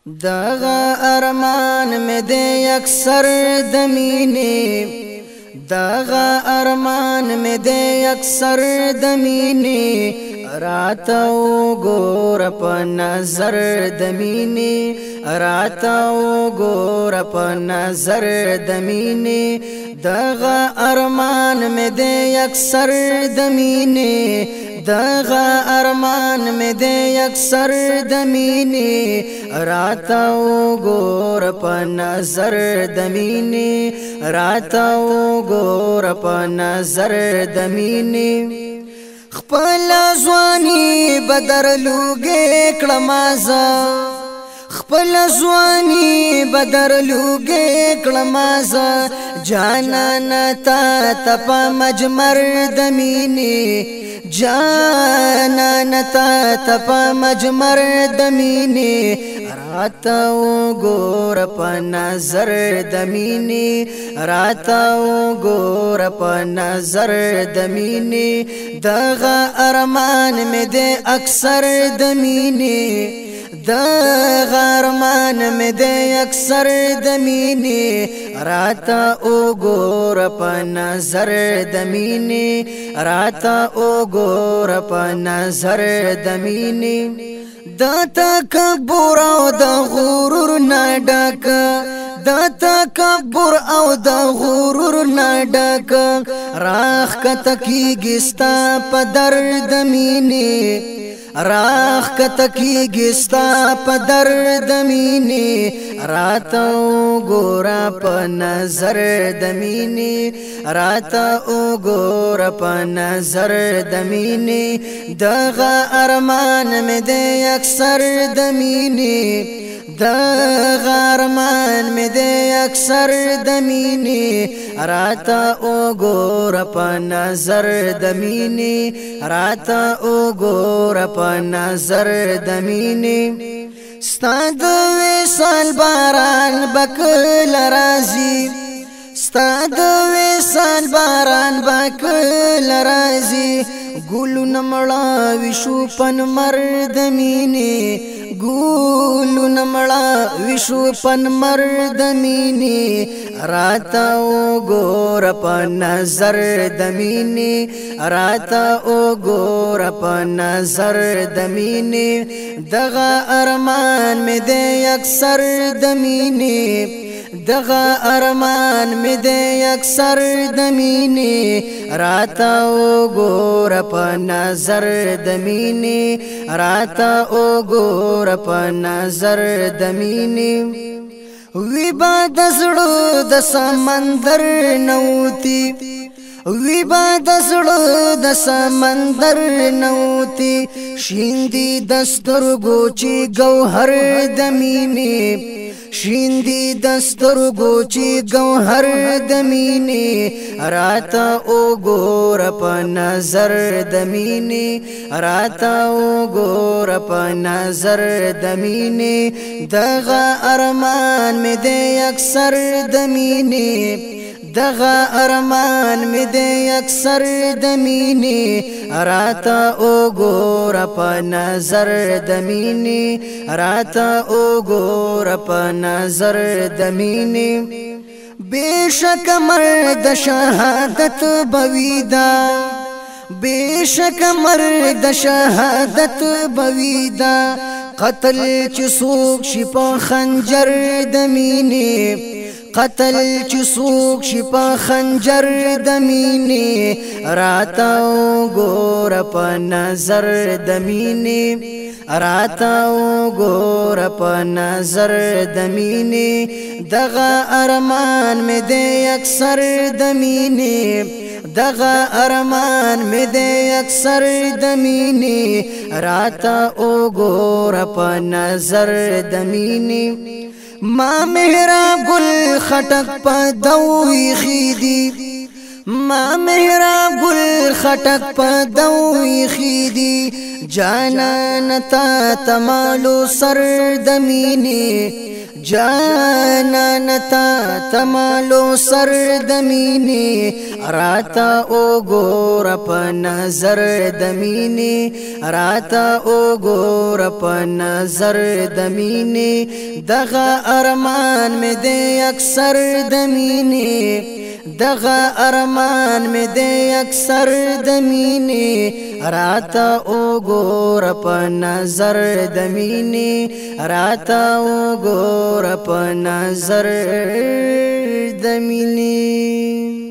دغه ارمان مې دې اکثر د مینې دغه ارمان مې دې اکثر د مینې راته وګوره په نظر د مینې راته وګوره په نظر د مینې دغه ارمان مې دې اکثر د مینې دغه ارمان مې دې اکثر د مینې راته وګوره په نظر د مینې راته وګوره په نظر د مینې خپل ځواني بدرلوګې کړمه زه خپل ځواني بدرلوګې کړمه زه جانانه تا ته په مجمر د مینې جانانه تا ته په مجمر د مینې راته وګوره په نظر د مینې راته وګوره په نظر د مینې دغه ارمان مې دې اکثر د مینې دغه ارمان مې دې اکثر د مینې راته وګوره په نظر د مینې راته وګوره په نظر د مینې د تکبر او د غرور نه ډک د تکبر او د غرور نه ډک راخ کته کیږي ستا په درد مینې راخ کته کیږي ستا په درد مینې راته وګوره په نظر د مینې راته وګوره په نظر د مینې دغه ارمان مې دې اکثر د مینې دغه ارمان مې دې اکثر د مینې راته وګوره په نظر د مینې راته وګوره په نظر د مینې ستا د وصال باران بکل راځي ستا د وصال باران بکل راځي ګلونه مړاوي شو پن مرد مینې ګلونه مړاوي شو پن مرد مینې راته وګوره په نظر د مینې راته وګوره په نظر د مینې دغه ارمان مې دې اکثر د مینې دغه ارمان مې دې اکثر د مینې راته وګوره په نظر د مینې راته وګوره په نظر د مینې وی با د زړه د سمندر نوتی وی با د زړه د سمندر نوتی شیندي د سترګو چې گوهر د مینې شیندي د سترګو چې گوهر د مینې راته وګوره په نظر د مینې راته وګوره په نظر د مینې دغه ارمان مې دې اکثر د مینې دغه ارمان مې دې اکثر د مینې راته وګوره په نظر د مینې راته وګوره په نظر د مینې بېشک مرد شهادت بویدا بېشک مرد شهادت بویدا قتل چې څوک شي په خنجر د مینې قتل چې څوک شي په خنجر د مینې راته وګوره په نظر د مینې راته وګوره په نظر د مینې دغه ارمان مې دې اکثر د مینې دغه ارمان مې دې اکثر د مینې راته وګوره په نظر د مینې ما محراب گل خټک په دوی خیدی ما محراب گل خټک په دوی خیدی جانان تا تمالو سر د مینې جانان تا تمالو سر دمینی راتا او گور په نظر دمینی راتا او گور په نظر دمینی دغه ارمان می دې اکثر دمینی دغه ارمان می دې اکثر دمینی راتا او گور په نظر دمینی راتا او گور په نظر دمینی